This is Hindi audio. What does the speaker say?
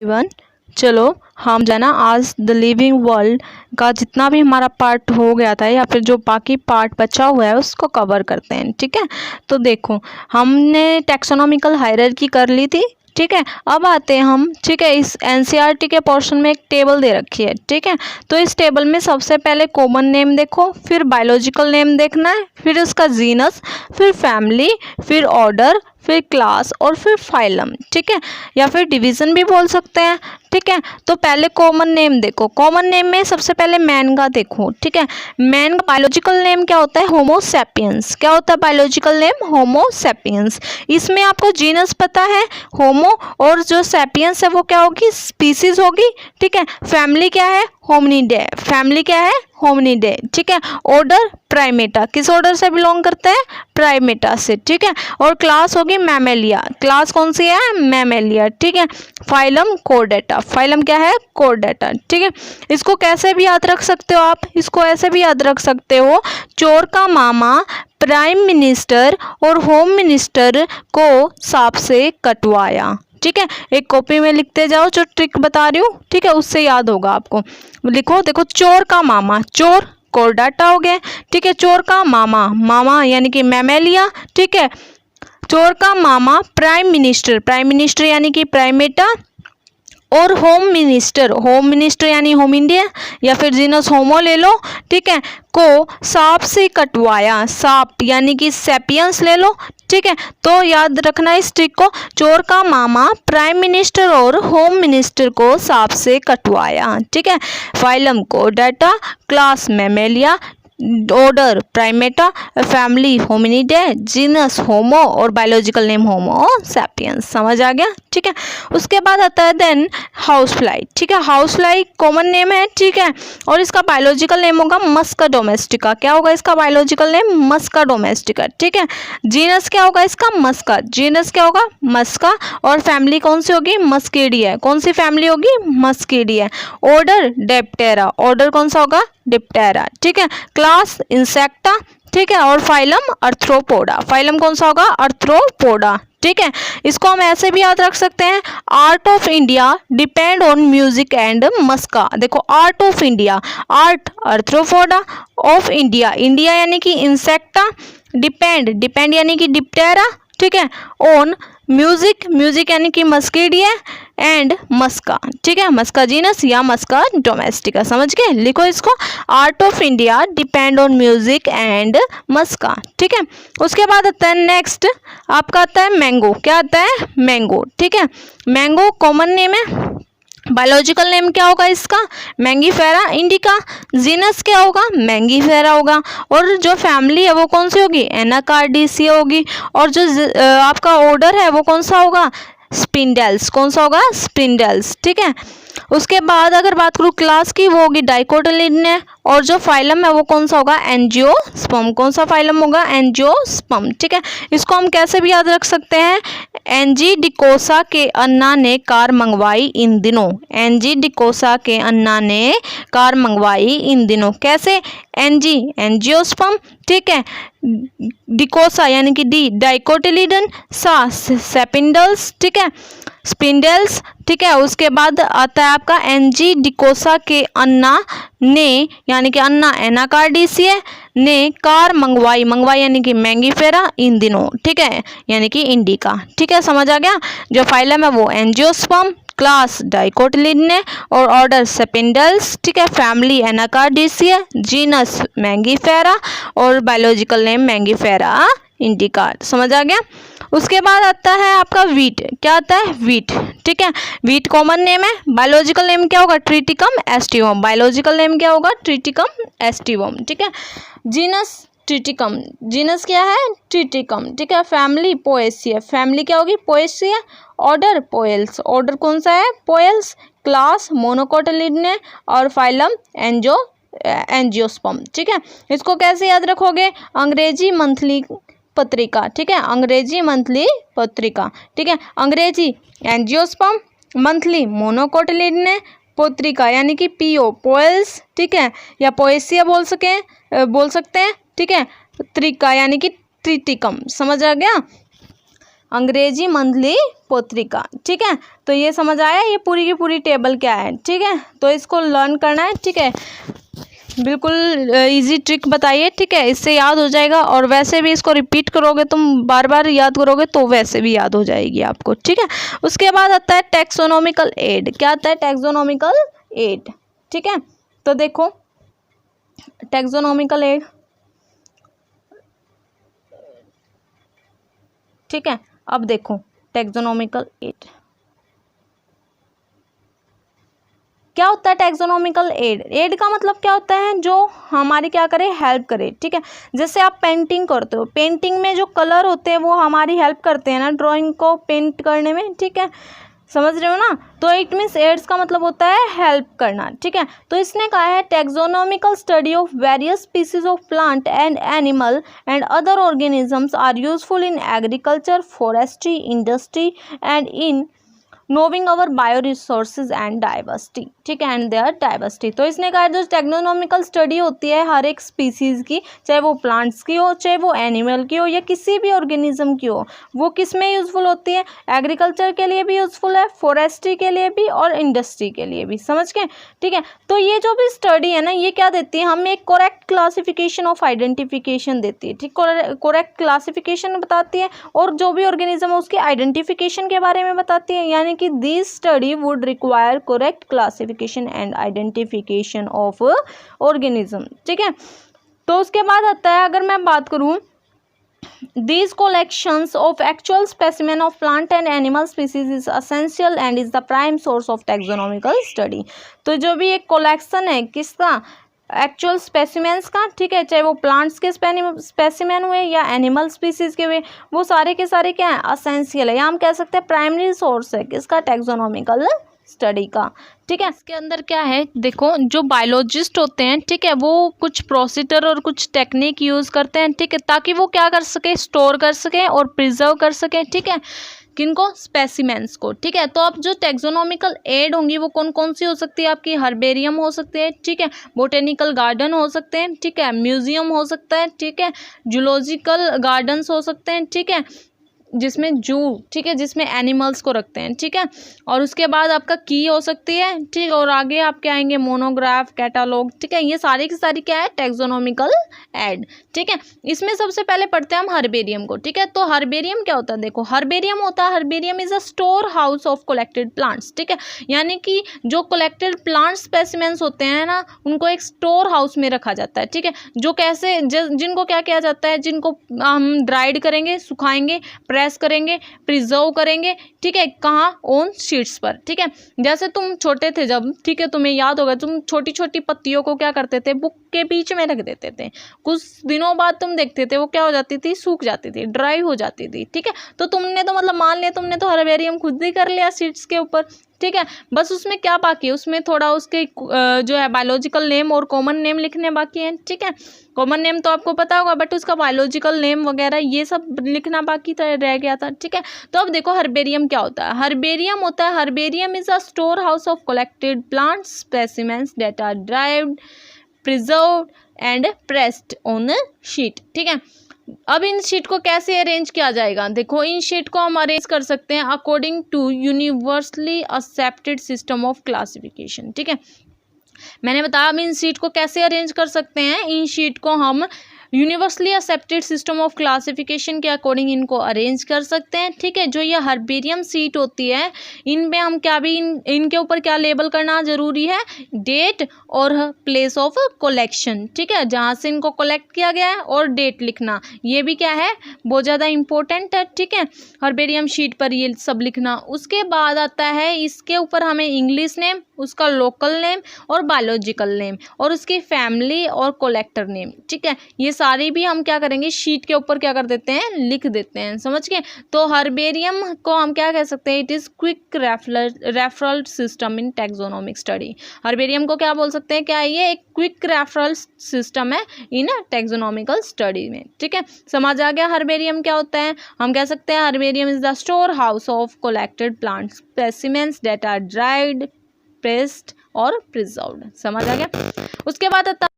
एवरीवन, चलो हम जो है ना आज द लिविंग वर्ल्ड का जितना भी हमारा पार्ट हो गया था या फिर जो बाकी पार्ट बचा हुआ है उसको कवर करते हैं। ठीक है, तो देखो हमने टैक्सोनॉमिकल हायरार्की कर ली थी। ठीक है, अब आते हैं हम। ठीक है, इस एनसीईआरटी के पोर्शन में एक टेबल दे रखी है। ठीक है, तो इस टेबल में सबसे पहले कॉमन नेम देखो, फिर बायोलॉजिकल नेम देखना है, फिर उसका जीनस, फिर फैमिली, फिर ऑर्डर, फिर क्लास और फिर फाइलम। ठीक है, या फिर डिवीज़न भी बोल सकते हैं। ठीक है, तो पहले कॉमन नेम देखो। कॉमन नेम में सबसे पहले मैन का देखो। ठीक है, मैन का बायोलॉजिकल नेम क्या होता है? Homo sapiens. क्या होता है बायोलॉजिकल नेम? Homo sapiens. इसमें आपको जीनस पता है होमो, और जो सैपियंस है वो क्या होगी? स्पीसीज होगी। ठीक है, फैमिली क्या है? होमिनिडे। फैमिली क्या है? होमिनिडे। ठीक है, ऑर्डर प्राइमेटा। किस ऑर्डर से बिलोंग करते हैं? प्राइमेटा से। ठीक है, और क्लास होगी मैमेलिया। क्लास कौन सी है? मैमेलिया। ठीक है, फाइलम कोर्डेटा। फाइलम क्या है? कोर्डेटा। ठीक है, इसको कैसे भी याद रख सकते हो आप? इसको ऐसे भी याद रख सकते हो, चोर का मामा प्राइम मिनिस्टर और होम मिनिस्टर को सांप से कटवाया। ठीक है, एक कॉपी में लिखते जाओ, जो ट्रिक बता रही हूँ। ठीक है, उससे याद होगा आपको। लिखो, देखो, चोर का मामा, चोर कोर्डाटा हो गया। ठीक है, चोर का मामा, मामा यानी कि मैमेलिया। ठीक है, चोर का मामा प्राइम मिनिस्टर, प्राइम मिनिस्टर यानी कि प्राइमेटा, और होम मिनिस्टर, होम मिनिस्टर यानी होम इंडिया या फिर जीनस होमो ले लो। ठीक है, को सांप से कटवाया। सांप यानी कि सैपियंस ले लो। ठीक है, तो याद रखना इस ट्रिक को, चोर का मामा प्राइम मिनिस्टर और होम मिनिस्टर को सांप से कटवाया। ठीक है, phylum chordata, class mammalia, order primata, family hominidae, genus homo और बायोलॉजिकल नेम होमो सैपियंस। समझ आ गया? ठीक है, उसके बाद आता है देन हाउस फ्लाई। ठीक है, हाउस फ्लाई कॉमन नेम है। ठीक है, और इसका बायोलॉजिकल नेम होगा मस्का डोमेस्टिका। क्या होगा इसका बायोलॉजिकल नेम? मस्का डोमेस्टिका। ठीक है, जीनस क्या होगा इसका? मस्का। जीनस क्या होगा? मस्का। और फैमिली कौन सी होगी? मस्कीडिया। कौन सी फैमिली होगी? मस्कीडिया। ऑर्डर डेप्टेरा। ऑर्डर कौन सा होगा? डिप्टेरा। ठीक है, क्लास इंसेक्टा। ठीक है, और फाइलम अर्थ्रोपोडा। फाइलम कौन सा होगा? अर्थ्रोपोडा। ठीक है, इसको हम ऐसे भी याद रख सकते हैं, art of India depend on music and maska. देखो, art of India, art arthropoda, of India, India यानी कि इंसेक्टा, डिपेंड, डिपेंड यानी कि डिप्टेरा। ठीक है, ऑन म्यूजिक, म्यूजिक यानी कि मस्कीडिया, एंड मस्का। ठीक है, मस्का जीनस या मस्का डोमेस्टिका। समझ गए? लिखो इसको, art of India depend on music and maska. ठीक है, उसके बाद आता है नेक्स्ट आपका आता है मैंगो। क्या आता है? मैंगो। ठीक है, मैंगो कॉमन नेम है। बायोलॉजिकल नेम क्या होगा इसका? Mangifera indica. जीनस क्या होगा? मैंगीफेरा होगा। और जो फैमिली है वो कौन सी होगी? एनाकार्डिसिया होगी। और जो आपका ऑर्डर है वो कौन सा होगा? स्पिंडल्स। कौन सा होगा? स्पिंडल्स। ठीक है, उसके बाद अगर बात करूँ क्लास की, वो होगी डाइकोटिलिडने। और जो फाइलम है वो कौन सा होगा? एंजियोस्पर्म। कौन सा फाइलम होगा? एंजियोस्पर्म। ठीक है, इसको हम कैसे भी याद रख सकते हैं, एनजी डिकोसा के अन्ना ने कार मंगवाई इन दिनों। एनजी डिकोसा के अन्ना ने कार मंगवाई इन दिनों। कैसे? एनजी एंजियोस्पर्म। ठीक है, डिकोसा यानी कि डी डाइकोटिलिडन, सा सेपिंडल्स। ठीक है, स्पिंडल्स। ठीक है, उसके बाद आता है आपका एनजी डिकोसा के अन्ना ने यानी कि अन्ना एनाकार्डिसिया ने कार मंगवाई, मंगवाई यानी कि मैंगीफेरा इन दिनों। ठीक है, यानी कि इंडिका। ठीक है, समझ आ गया? जो फाइलम है वो एंजियोस्पर्म, क्लास डाइकोटिलिडने और ऑर्डर सेपिंडल्स। ठीक है, फैमिली एनाकार्डिसिया, जीनस मैंगीफेरा और बायोलॉजिकल नेम मैंगीफेरा इंडिका। समझ आ गया? उसके बाद आता है आपका वीट। क्या आता है? वीट। ठीक है, वीट कॉमन नेम है। बायोलॉजिकल नेम क्या होगा? Triticum aestivum. बायोलॉजिकल नेम क्या होगा? Triticum aestivum. ठीक है, जीनस ट्रिटिकम। जीनस क्या है? ट्रिटिकम। ठीक है, फैमिली पोएसिया। फैमिली क्या होगी? पोएसिया। Order Poales. ऑर्डर कौन सा है? पोएल्स। क्लास मोनोकोटिलिडने और फाइलम एंजियोस्पर्म। ठीक है, इसको कैसे याद रखोगे? अंग्रेजी मंथली पत्रिका। ठीक है, अंग्रेजी मंथली पत्रिका। ठीक है, अंग्रेजी एंजियोस्पर्म, मंथली मोनोकोटिलिडने, पत्रिका यानी कि पीओ पोएल्स। ठीक है, या पोएसिया बोल सकते हैं। ठीक है, पत्रिका यानी कि ट्रिटिकम। समझ आ गया? अंग्रेजी मंथली पत्रिका। ठीक है, तो ये समझ आया ये पूरी की पूरी टेबल क्या है। ठीक है, तो इसको लर्न करना है। ठीक है, बिल्कुल इजी ट्रिक बताइए। ठीक है, इससे याद हो जाएगा, और वैसे भी इसको रिपीट करोगे तुम, बार बार याद करोगे तो वैसे भी याद हो जाएगी आपको। ठीक है, उसके बाद आता है टैक्सोनॉमिकल एड। क्या आता है? Taxonomical aid. ठीक है, तो देखो टैक्सोनॉमिकल एड। ठीक है, अब देखो टैक्सोनॉमिकल एड क्या होता है। टैक्सोनॉमिकल एड, एड का मतलब क्या होता है? जो हमारी क्या करे, हेल्प करे। ठीक है, जैसे आप पेंटिंग करते हो, पेंटिंग में जो कलर होते हैं वो हमारी हेल्प करते हैं ना ड्राइंग को पेंट करने में। ठीक है, समझ रहे हो ना? तो इट मीन्स एड्स का मतलब होता है हेल्प करना। ठीक है, तो इसने कहा है taxonomical study of various species of plant and animal and other organisms are useful in agriculture, forestry, industry and in knowing our bio resources and diversity. ठीक है, एंड देयर डाइवर्सिटी। तो इसने कहा जो टेक्नोनॉमिकल स्टडी होती है हर एक स्पीसीज़ की, चाहे वो प्लांट्स की हो, चाहे वो एनिमल की हो, या किसी भी ऑर्गेनिज्म की हो, वो किस में यूज़फुल होती है? एग्रीकल्चर के लिए भी यूज़फुल है, फॉरेस्ट्री के लिए भी, और इंडस्ट्री के लिए भी। समझ गए? ठीक है, तो ये जो भी स्टडी है ना, ये क्या देती है हमें? एक करेक्ट क्लासिफिकेशन ऑफ आइडेंटिफिकेशन देती है। ठीक, करेक्ट क्लासिफिकेशन बताती है, और जो भी ऑर्गेनिज्म है उसकी आइडेंटिफिकेशन के बारे में बताती है। यानी कि this study would require correct classification and identification of organism. ठीक है, तो उसके बाद आता है, अगर मैं बात करूं, these collections of actual specimen of plant and animal species is essential and is the prime source of taxonomical study। तो जो भी एक कलेक्शन है किसका? एक्चुअल स्पेसिमेंस का। ठीक है, चाहे वो प्लांट्स के स्पेसिमेन हुए या एनिमल स्पीसीज के हुए, वो सारे के सारे क्या है? असेंशियल है, या हम कह सकते हैं प्राइमरी सोर्स है किसका? टैक्सोनॉमिकल स्टडी का। ठीक है, इसके अंदर क्या है देखो, जो बायोलॉजिस्ट होते हैं, ठीक है, वो कुछ प्रोसीजर और कुछ टेक्निक यूज़ करते हैं। ठीक है, ताकि वो क्या कर सके? स्टोर कर सकें और प्रिजर्व कर सकें। ठीक है, किनको? स्पेसिमेंस को। ठीक है, तो अब जो टैक्सोनॉमिकल एड होंगी वो कौन कौन सी हो सकती है? आपकी हर्बेरियम हो सकती है। ठीक है, बोटेनिकल गार्डन हो सकते हैं। ठीक है, म्यूजियम हो सकता है। ठीक है, जूलॉजिकल गार्डन्स हो सकते हैं। ठीक है, जिसमें जू, ठीक है, जिसमें एनिमल्स को रखते हैं। ठीक है, और उसके बाद आपका की हो सकती है। ठीक, और आगे आपके आएंगे मोनोग्राफ, कैटालॉग। ठीक है, ये सारी की सारी क्या है? Taxonomical aid. ठीक है, इसमें सबसे पहले पढ़ते हैं हम हर्बेरियम को। ठीक है, तो हर्बेरियम क्या होता है? देखो हर्बेरियम होता है, herbarium is a store house of collected plants. ठीक है, यानी कि जो कलेक्टेड प्लांट स्पेसिमेंस होते हैं ना, उनको एक स्टोर हाउस में रखा जाता है। ठीक है, जो कैसे जिनको क्या किया जाता है? जिनको हम ड्राइड करेंगे, सुखाएंगे, प्रेस करेंगे, प्रिजर्व करेंगे। ठीक है, कहाँ? ऑन शीट्स पर। ठीक है, जैसे तुम छोटे थे जब, ठीक है, तुम्हें याद होगा, तुम छोटी छोटी पत्तियों को क्या करते थे? बुक के बीच में रख देते थे। कुछ दिनों बाद तुम देखते थे वो क्या हो जाती थी? सूख जाती थी, ड्राई हो जाती थी। ठीक है, तो तुमने तो मतलब मान लिया तुमने तो हर्बेरियम खुद ही कर लिया शीट्स के ऊपर। ठीक है, बस उसमें क्या बाकी है? उसमें थोड़ा उसके जो है बायोलॉजिकल नेम और कॉमन नेम लिखने बाकी हैं। ठीक है, कॉमन नेम तो आपको पता होगा, बट उसका बायोलॉजिकल नेम वगैरह ये सब लिखना बाकी रह गया था। ठीक है, तो अब देखो हर्बेरियम क्या होता है? हर्बेरियम होता है, herbarium is a store house of collected plant specimens that are dried, preserved and pressed on sheet. ठीक है, अब इन शीट को कैसे अरेंज किया जाएगा? देखो इन शीट को हम अरेंज कर सकते हैं according to universally accepted system of classification. ठीक है, मैंने बताया अब इन शीट को कैसे अरेंज कर सकते हैं। इन शीट को हम universally accepted system of classification के अकॉर्डिंग इनको अरेंज कर सकते हैं। ठीक है, जो ये हर्बेरियम सीट होती है, इनमें हम क्या भी इनके ऊपर क्या लेबल करना जरूरी है? डेट और प्लेस ऑफ कलेक्शन। ठीक है, जहाँ से इनको कलेक्ट किया गया है और डेट लिखना, ये भी क्या है? बहुत ज़्यादा इंपॉर्टेंट है। ठीक है, हर्बेरियम शीट पर ये सब लिखना। उसके बाद आता है इसके ऊपर हमें इंग्लिश नेम, उसका लोकल नेम और बायोलॉजिकल नेम, और उसकी फैमिली और कलेक्टर नेम। ठीक है, ये सारी भी हम क्या करेंगे? शीट के ऊपर क्या कर देते हैं? लिख देते हैं। समझ गए? तो हर्बेरियम को हम क्या कह सकते हैं? It is quick referral system in taxonomic study. Herbarium को क्या बोल सकते हैं? क्या ये एक क्विक रेफरल सिस्टम है इन टैक्सोनॉमिकल स्टडी में। ठीक है, समझ आ गया हर्बेरियम क्या होता है? हम कह सकते हैं herbarium is the store house of collected plant specimens that are dried, pressed और प्रिजर्व्ड। समझ आ गया? उसके बाद